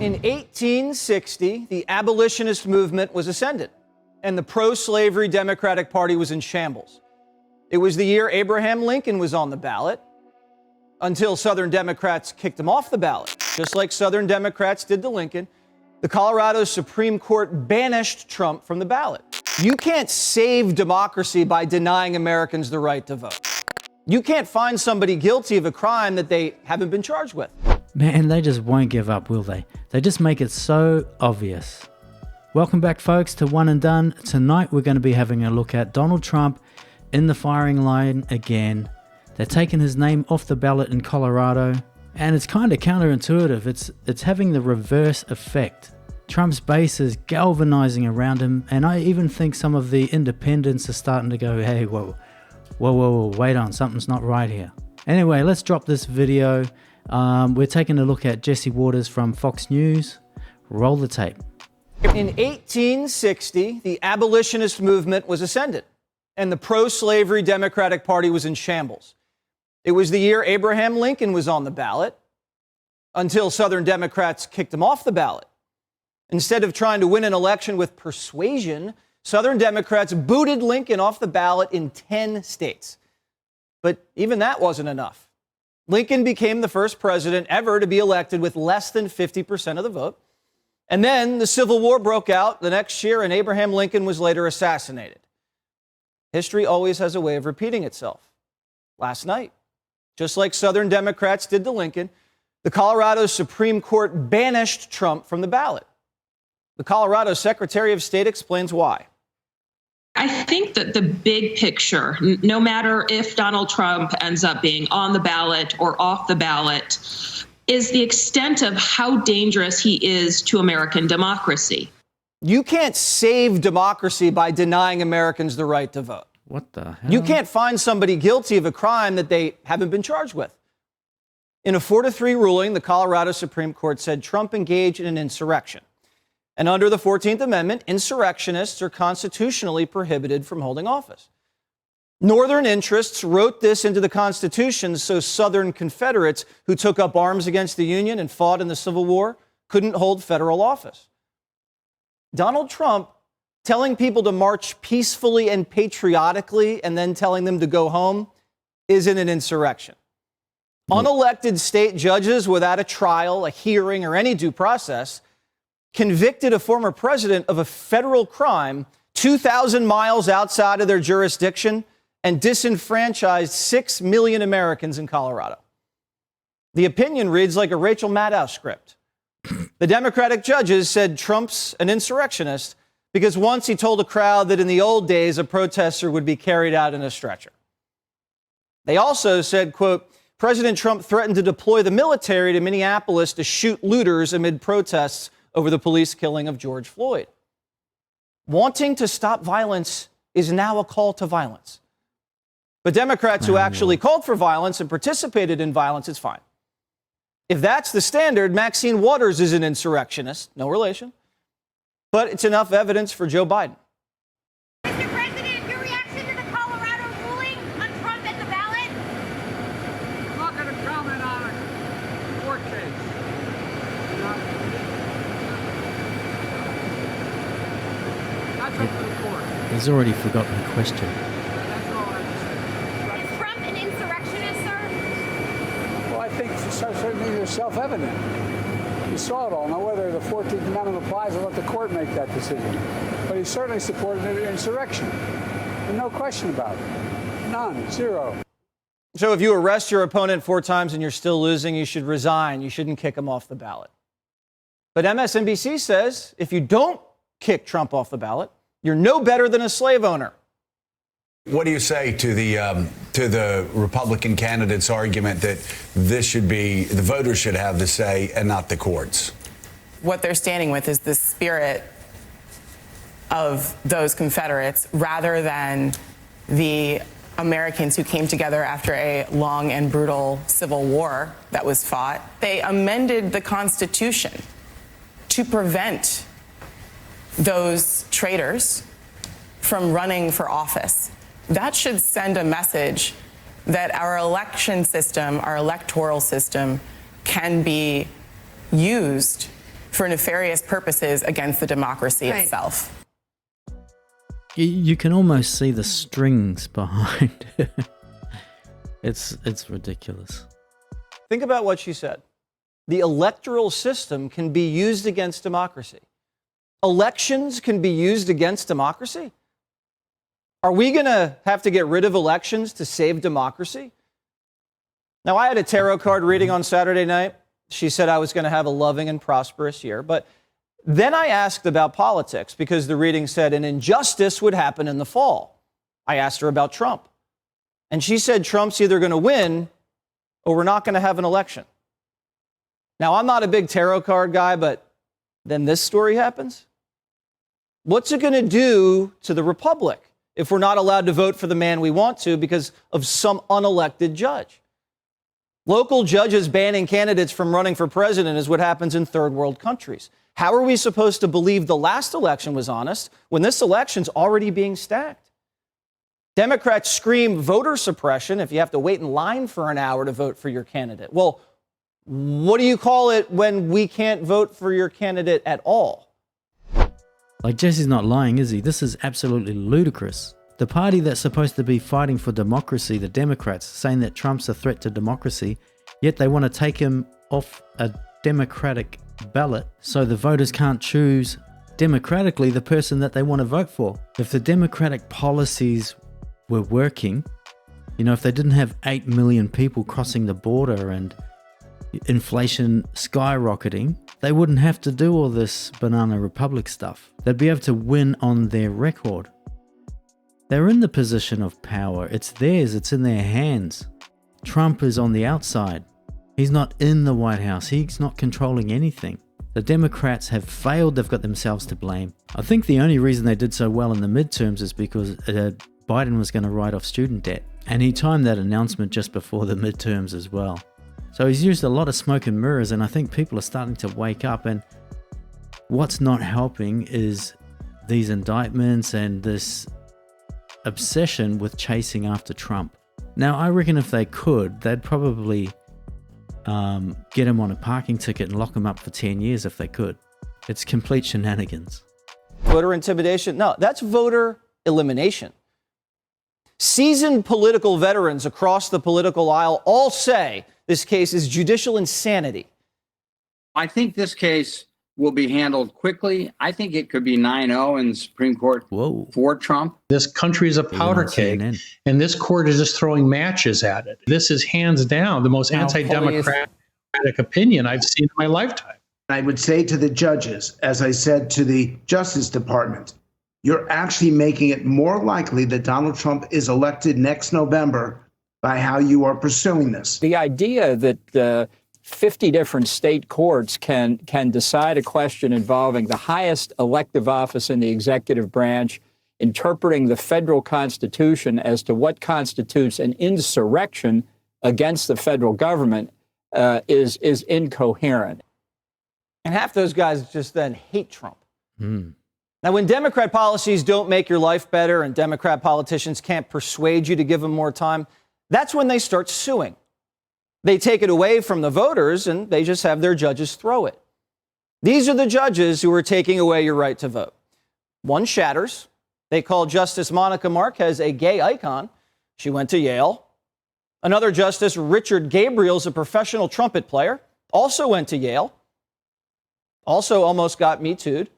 In 1860, the abolitionist movement was ascendant, and the pro-slavery Democratic Party was in shambles. It was the year Abraham Lincoln was on the ballot, until Southern Democrats kicked him off the ballot. Just like Southern Democrats did to Lincoln, the Colorado Supreme Court banished Trump from the ballot. You can't save democracy by denying Americans the right to vote. You can't find somebody guilty of a crime that they haven't been charged with. Man, they just won't give up, will they? They just make it so obvious. Welcome back, folks, to One and Done. Tonight we're going to be having a look at Donald Trump in the firing line again. They're taking his name off the ballot in Colorado, and it's kind of counterintuitive. It's having the reverse effect. Trump's base is galvanizing around him, and I even think some of the independents are starting to go, hey, whoa, wait on, something's not right here. Anyway, let's drop this video. We're taking a look at Jesse Waters from Fox News. Roll the tape. In 1860, the abolitionist movement was ascendant, and the pro-slavery Democratic Party was in shambles. It was the year Abraham Lincoln was on the ballot, until Southern Democrats kicked him off the ballot. Instead of trying to win an election with persuasion, Southern Democrats booted Lincoln off the ballot in 10 states. But even that wasn't enough. Lincoln became the first president ever to be elected with less than 50% of the vote. And then the Civil War broke out the next year, and Abraham Lincoln was later assassinated. History always has a way of repeating itself. Last night, just like Southern Democrats did to Lincoln, the Colorado Supreme Court banished Trump from the ballot. The Colorado Secretary of State explains why. I think that the big picture, no matter if Donald Trump ends up being on the ballot or off the ballot, is the extent of how dangerous he is to American democracy. You can't save democracy by denying Americans the right to vote. What the hell? You can't find somebody guilty of a crime that they haven't been charged with. In a 4-3 ruling, the Colorado Supreme Court said Trump engaged in an insurrection. And under the 14th Amendment, insurrectionists are constitutionally prohibited from holding office. Northern interests wrote this into the Constitution so Southern Confederates who took up arms against the Union and fought in the Civil War couldn't hold federal office. Donald Trump telling people to march peacefully and patriotically and then telling them to go home isn't an insurrection. Unelected state judges without a trial, a hearing, or any due process convicted a former president of a federal crime 2,000 miles outside of their jurisdiction and disenfranchised 6 million Americans in Colorado. The opinion reads like a Rachel Maddow script. The Democratic judges said Trump's an insurrectionist because once he told a crowd that in the old days a protester would be carried out in a stretcher. They also said, quote, President Trump threatened to deploy the military to Minneapolis to shoot looters amid protests over the police killing of George Floyd. Wanting to stop violence is now a call to violence. But Democrats who actually called for violence and participated in violence, it's fine. If that's the standard, Maxine Waters is an insurrectionist, no relation. But it's enough evidence for Joe Biden. Mr. President, your reaction to the Colorado ruling on Trump at the ballot? I'm not going to comment on a court case. That's up to the court. He's already forgotten the question. That's all I have to say. Is Trump an insurrectionist, sir? Well, I think it's certainly self-evident. You saw it all. Now, whether the 14th Amendment applies, I'll let the court make that decision. But he certainly supported an insurrection. And no question about it. None. Zero. So if you arrest your opponent 4 times and you're still losing, you should resign. You shouldn't kick him off the ballot. But MSNBC says if you don't kick Trump off the ballot, you're no better than a slave owner. What do you say to the Republican candidate's argument that this should be, the voters should have the say and not the courts? What they're standing with is the spirit of those Confederates rather than the Americans who came together after a long and brutal Civil War that was fought. They amended the Constitution to prevent those traitors from running for office. That should send a message that our election system, our electoral system, can be used for nefarious purposes against the democracy itself. You can almost see the strings behind it. It's ridiculous. Think about what she said. The electoral system can be used against democracy. Elections can be used against democracy? Are we going to have to get rid of elections to save democracy? Now, I had a tarot card reading on Saturday night. She said I was going to have a loving and prosperous year. But then I asked about politics because the reading said an injustice would happen in the fall. I asked her about Trump. And she said Trump's either going to win or we're not going to have an election. Now, I'm not a big tarot card guy, but then this story happens. What's it going to do to the republic if we're not allowed to vote for the man we want to because of some unelected judge? Local judges banning candidates from running for president is what happens in third world countries. How are we supposed to believe the last election was honest when this election's already being stacked? Democrats scream voter suppression if you have to wait in line for an hour to vote for your candidate. Well, what do you call it when we can't vote for your candidate at all? Like, Jesse's not lying, is he? This is absolutely ludicrous. The party that's supposed to be fighting for democracy, the Democrats, saying that Trump's a threat to democracy, yet they want to take him off a democratic ballot so the voters can't choose democratically the person that they want to vote for. If the democratic policies were working, if they didn't have 8 million people crossing the border and inflation skyrocketing, they wouldn't have to do all this banana republic stuff. They'd be able to win on their record. They're in the position of power. It's theirs. It's in their hands. Trump is on the outside. He's not in the White House. He's not controlling anything. The Democrats have failed. They've got themselves to blame. I think the only reason they did so well in the midterms is because Biden was going to write off student debt. And he timed that announcement just before the midterms as well. So he's used a lot of smoke and mirrors, and I think people are starting to wake up. And what's not helping is these indictments and this obsession with chasing after Trump. Now, I reckon if they could, they'd probably get him on a parking ticket and lock him up for 10 years if they could. It's complete shenanigans. Voter intimidation? No, that's voter elimination. Seasoned political veterans across the political aisle all say this case is judicial insanity. I think this case will be handled quickly. I think it could be 9-0 in the Supreme Court for Trump. This country is a powder keg, and this court is just throwing matches at it. This is hands down the most anti-democratic opinion I've seen in my lifetime. I would say to the judges, as I said to the Justice Department, you're actually making it more likely that Donald Trump is elected next November by how you are pursuing this. The idea that 50 different state courts can decide a question involving the highest elective office in the executive branch, interpreting the federal Constitution as to what constitutes an insurrection against the federal government is incoherent. And half those guys just then hate Trump. Now, when Democrat policies don't make your life better and Democrat politicians can't persuade you to give them more time, that's when they start suing. They take it away from the voters and they just have their judges throw it. These are the judges who are taking away your right to vote. One shatters. They call Justice Monica Marquez a gay icon. She went to Yale. Another justice, Richard Gabriel's a professional trumpet player, also went to Yale, also almost got Me Too'd.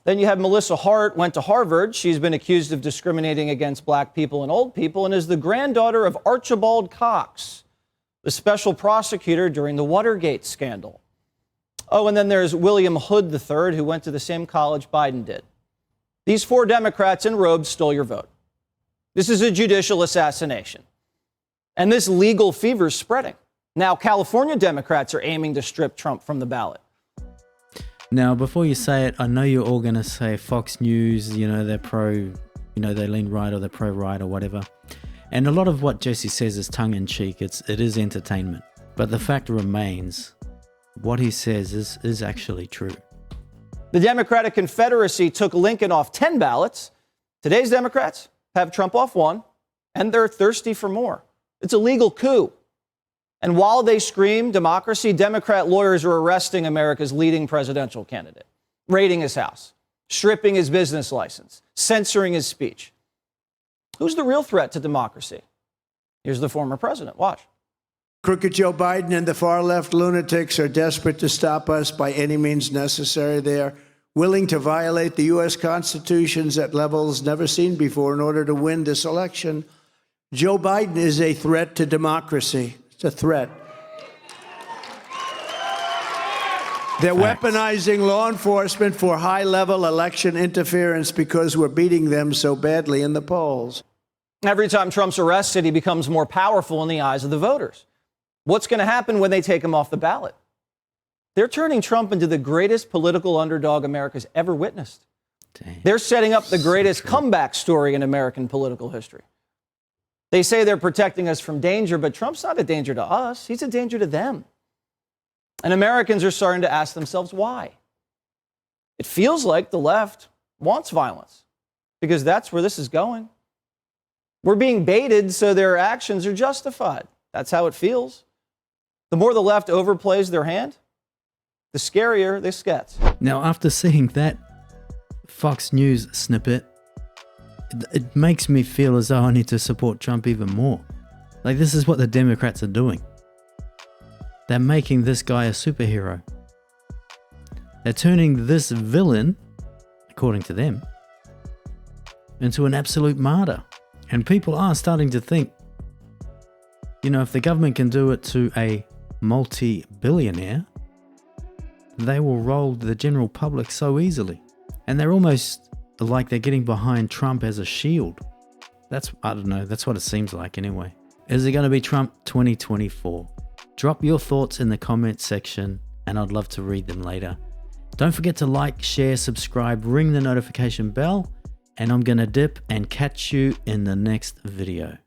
Then you have Melissa Hart, went to Harvard. She's been accused of discriminating against black people and old people and is the granddaughter of Archibald Cox, the special prosecutor during the Watergate scandal. Oh, and then there's William Hood III, who went to the same college Biden did. These 4 Democrats in robes stole your vote. This is a judicial assassination. And this legal fever is spreading. Now, California Democrats are aiming to strip Trump from the ballot. Now, before you say it, I know you're all going to say Fox News, they're pro, they lean right or they're pro-right or whatever. And a lot of what Jesse says is tongue-in-cheek. It is entertainment. But the fact remains, what he says is actually true. The Democratic Confederacy took Lincoln off 10 ballots. Today's Democrats have Trump off 1, and they're thirsty for more. It's a legal coup. And while they scream democracy, Democrat lawyers are arresting America's leading presidential candidate, raiding his house, stripping his business license, censoring his speech. Who's the real threat to democracy? Here's the former president. Watch. Crooked Joe Biden and the far-left lunatics are desperate to stop us by any means necessary. They are willing to violate the U.S. Constitution at levels never seen before in order to win this election. Joe Biden is a threat to democracy. It's a threat. They're weaponizing law enforcement for high-level election interference because we're beating them so badly in the polls. Every time Trump's arrested, he becomes more powerful in the eyes of the voters. What's going to happen when they take him off the ballot? They're turning Trump into the greatest political underdog America's ever witnessed. Dang. They're setting up the greatest comeback story in American political history. They say they're protecting us from danger, but Trump's not a danger to us. He's a danger to them. And Americans are starting to ask themselves why. It feels like the left wants violence because that's where this is going. We're being baited, so their actions are justified. That's how it feels. The more the left overplays their hand, the scarier this gets. Now, after seeing that Fox News snippet, it makes me feel as though I need to support Trump even more. Like, this is what the Democrats are doing. They're making this guy a superhero. They're turning this villain, according to them, into an absolute martyr. And people are starting to think, you know, if the government can do it to a multi-billionaire, they will roll the general public so easily. And they're almost like they're getting behind Trump as a shield. I don't know, that's what it seems like anyway. Is it going to be Trump 2024? Drop your thoughts in the comments section and I'd love to read them later. Don't forget to like, share, subscribe, ring the notification bell, and I'm going to dip and catch you in the next video.